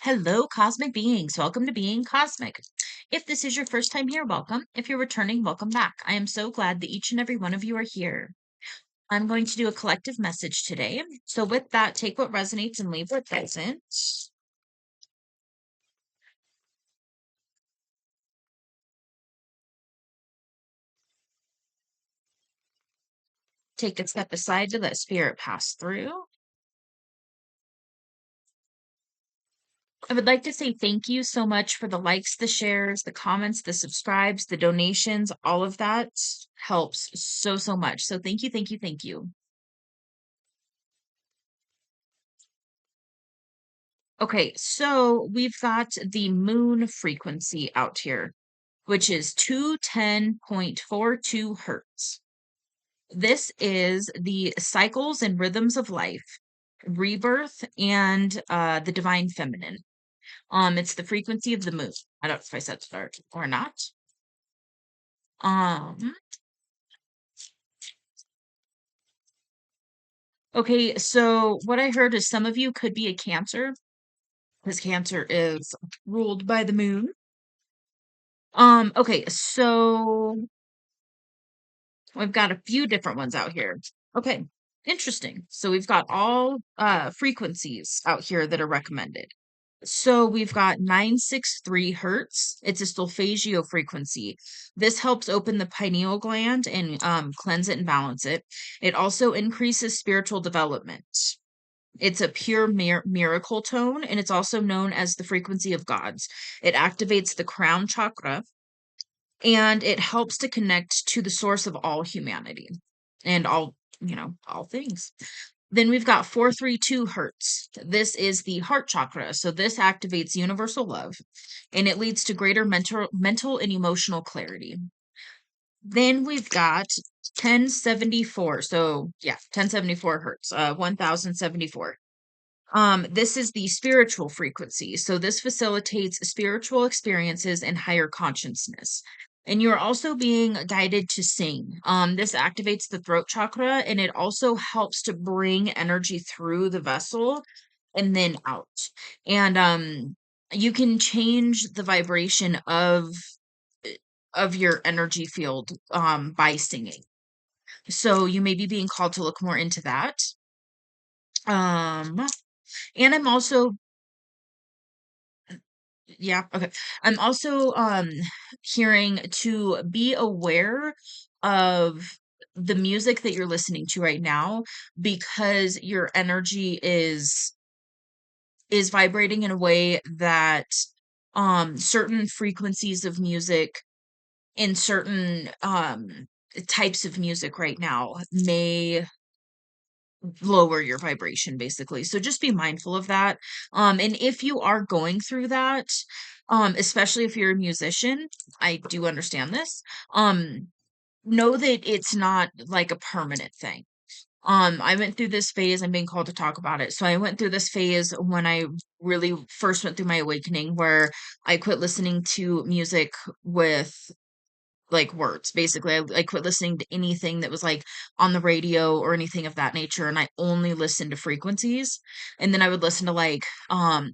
Hello, cosmic beings. Welcome to Being Cosmic. If this is your first time here, welcome. If you're returning, welcome back. I am so glad that each and every one of you are here. I'm going to do a collective message today. So, with that, take what resonates and leave what doesn't. Take a step aside to let spirit pass through. I would like to say thank you so much for the likes, the shares, the comments, the subscribes, the donations. All of that helps so, so much. So, thank you, thank you, thank you. Okay, so we've got the moon frequency out here, which is 210.42 hertz. This is the cycles and rhythms of life, rebirth, and the divine feminine. It's the frequency of the moon. I don't know if I said start or not. Um, okay, so what I heard is some of you could be a Cancer, because Cancer is ruled by the moon. Okay, so we've got a few different ones out here. Okay, interesting. So we've got all frequencies out here that are recommended. So we've got 963 hertz. It's a solfeggio frequency. This helps open the pineal gland and cleanse it and balance it. It also increases spiritual development. It's a pure miracle tone, and it's also known as the frequency of gods. It activates the crown chakra, and it helps to connect to the source of all humanity and all things. Then we've got 432 hertz. This is the heart chakra. So this activates universal love, and it leads to greater mental and emotional clarity. Then we've got 1074. So yeah, 1074 hertz, 1074. This is the spiritual frequency. So this facilitates spiritual experiences and higher consciousness. And you're also being guided to sing. This activates the throat chakra, and it also helps to bring energy through the vessel and then out. And you can change the vibration of your energy field by singing. So you may be being called to look more into that. Um, and I'm also Yeah, okay. I'm also hearing to be aware of the music that you're listening to right now, because your energy is vibrating in a way that certain frequencies of music in certain types of music right now may lower your vibration, basically. So just be mindful of that. And if you are going through that, especially if you're a musician, I do understand this. Know that it's not like a permanent thing. I went through this phase. I'm being called to talk about it. So I went through this phase when I really first went through my awakening, where I quit listening to music with like words. Basically, I quit listening to anything that was like on the radio or anything of that nature, and I only listened to frequencies. And then I would listen to like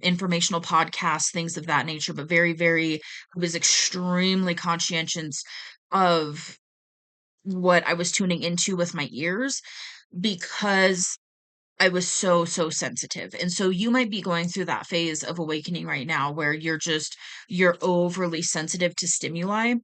informational podcasts, things of that nature, but I was extremely conscientious of what I was tuning into with my ears, because I was so, so sensitive. And so you might be going through that phase of awakening right now where you're overly sensitive to stimuli.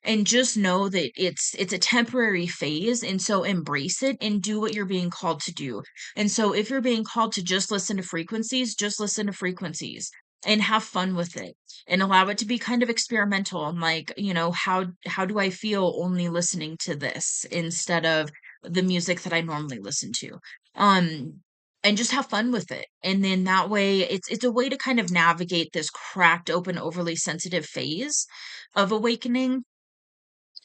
And just know that it's a temporary phase. And so embrace it and do what you're being called to do. And so if you're being called to just listen to frequencies, just listen to frequencies and have fun with it, and allow it to be kind of experimental. And like, how do I feel only listening to this instead of the music that I normally listen to? um and just have fun with it. And then that way it's a way to kind of navigate this cracked open overly sensitive phase of awakening.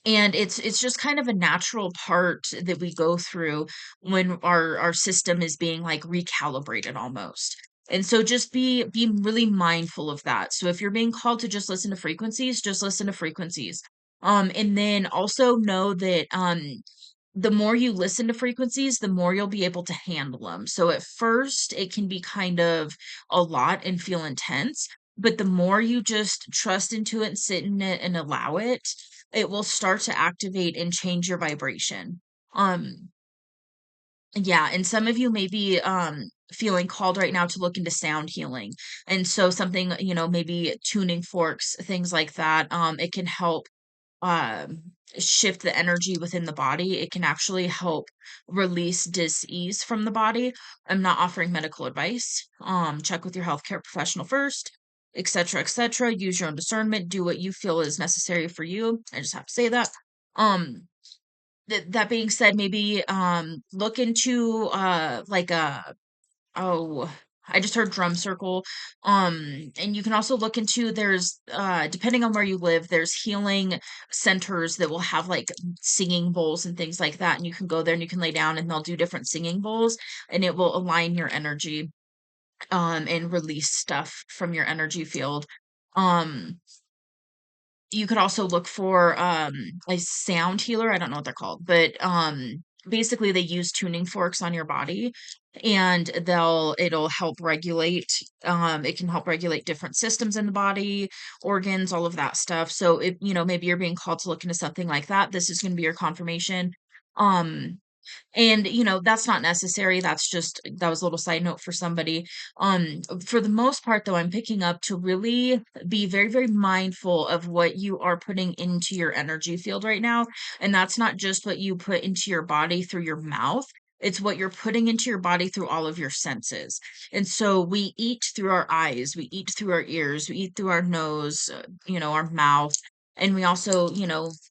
And it's just kind of a natural part that we go through when our system is being like recalibrated almost. And so just be really mindful of that. So if you're being called to just listen to frequencies, just listen to frequencies. And then also know that the more you listen to frequencies, the more you'll be able to handle them. So at first, it can be kind of a lot and feel intense, but the more you just trust into it and sit in it and allow it, it will start to activate and change your vibration. Um, yeah, and some of you may be feeling called right now to look into sound healing. And so something, maybe tuning forks, things like that, it can help um shift the energy within the body. It can actually help release dis-ease from the body. I'm not offering medical advice. Check with your healthcare professional first, etc., etc. Use your own discernment. Do what you feel is necessary for you. I just have to say that. Um, that being said, maybe look into like a oh, I just heard drum circle. And you can also look into there's depending on where you live, there's healing centers that will have like singing bowls and things like that. And you can go there and you can lay down and they'll do different singing bowls and it will align your energy and release stuff from your energy field. Um you could also look for, a sound healer, I don't know what they're called, but, basically, they use tuning forks on your body, and it'll help regulate, it can help regulate different systems in the body, organs, all of that stuff, so if, maybe you're being called to look into something like that, this is gonna be your confirmation, um and, that's not necessary, that was a little side note for somebody. For the most part, though, I'm picking up to really be very, very mindful of what you are putting into your energy field right now, and that's not just what you put into your body through your mouth, it's what you're putting into your body through all of your senses, and so we eat through our eyes, we eat through our ears, we eat through our nose, our mouth, and we also,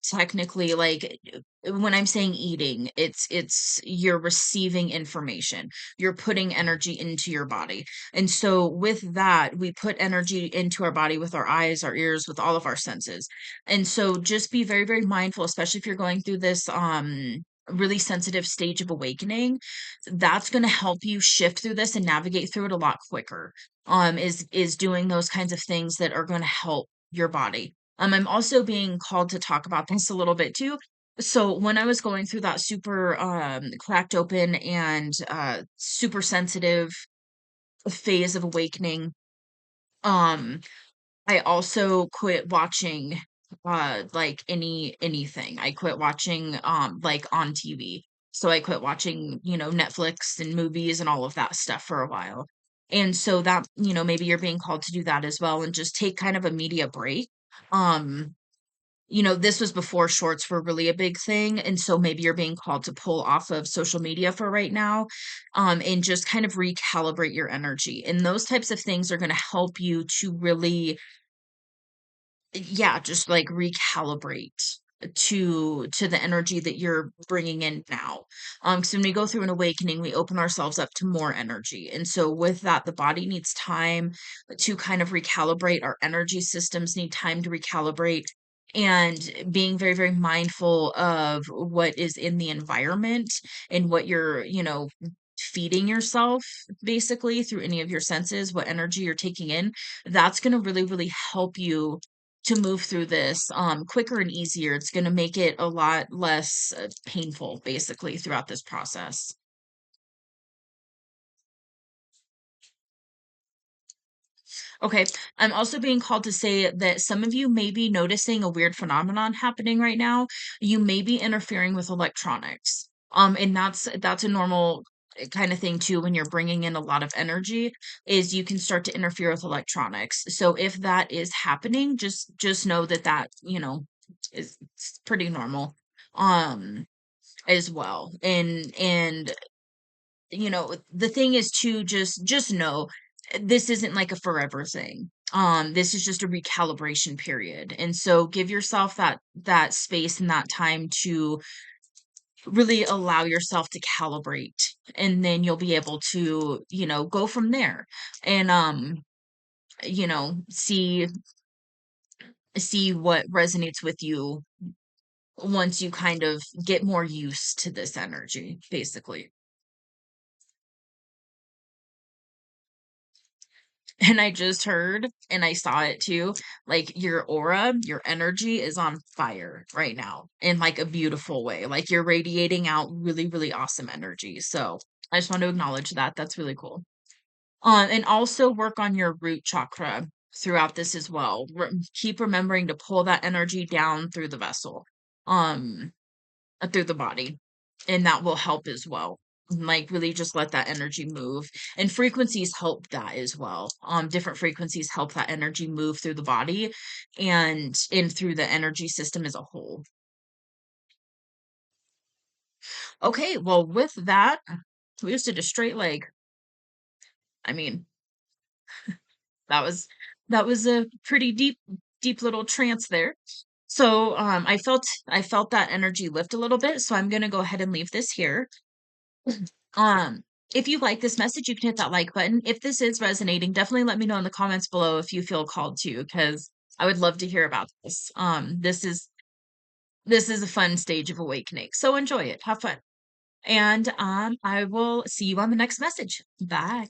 technically, like, when I'm saying eating, it's you're receiving information. You're putting energy into your body. And so with that, we put energy into our body with our eyes, our ears, with all of our senses. And so just be very, very mindful, especially if you're going through this really sensitive stage of awakening. That's going to help you shift through this and navigate through it a lot quicker. Is doing those kinds of things that are going to help your body. I'm also being called to talk about this a little bit too, so when I was going through that super cracked open and super sensitive phase of awakening, um I also quit watching like anything. I quit watching like on TV. So I quit watching, Netflix and movies and all of that stuff for a while. And so that, maybe you're being called to do that as well and just take kind of a media break. Um this was before shorts were really a big thing, and so maybe you're being called to pull off of social media for right now, and just kind of recalibrate your energy. And those types of things are going to help you to really, yeah, just like recalibrate to the energy that you're bringing in now. Because when we go through an awakening, we open ourselves up to more energy, and so with that, the body needs time to kind of recalibrate. Our energy systems need time to recalibrate, and being very, very mindful of what is in the environment and what you're, feeding yourself basically through any of your senses, what energy you're taking in, that's going to really, really help you to move through this quicker and easier. It's going to make it a lot less painful basically throughout this process. Okay. I'm also being called to say that some of you may be noticing a weird phenomenon happening right now. You may be interfering with electronics. And that's a normal kind of thing too when you're bringing in a lot of energy is you can start to interfere with electronics. So if that is happening, just know that is it's pretty normal um as well. And the thing is to just know this isn't like a forever thing. This is just a recalibration period. And so give yourself that space and that time to really allow yourself to calibrate. And then you'll be able to, go from there and see what resonates with you once you kind of get more used to this energy, basically. And I just heard, and I saw it too, like your aura, your energy is on fire right now in like a beautiful way. Like you're radiating out really, really awesome energy. So I just want to acknowledge that. That's really cool. And also work on your root chakra throughout this as well. Keep remembering to pull that energy down through the vessel, um, through the body, and that will help as well. Like really just let that energy move. And frequencies help that as well. Different frequencies help that energy move through the body and in through the energy system as a whole. Okay, well, with that, we just did a straight leg. I mean, that was that was a pretty deep little trance there. So I felt that energy lift a little bit, so I'm gonna go ahead and leave this here. Um, if you like this message, you can hit that like button. If this is resonating, definitely let me know in the comments below if you feel called to, because I would love to hear about this. This is a fun stage of awakening. So enjoy it. Have fun. And I will see you on the next message. Bye.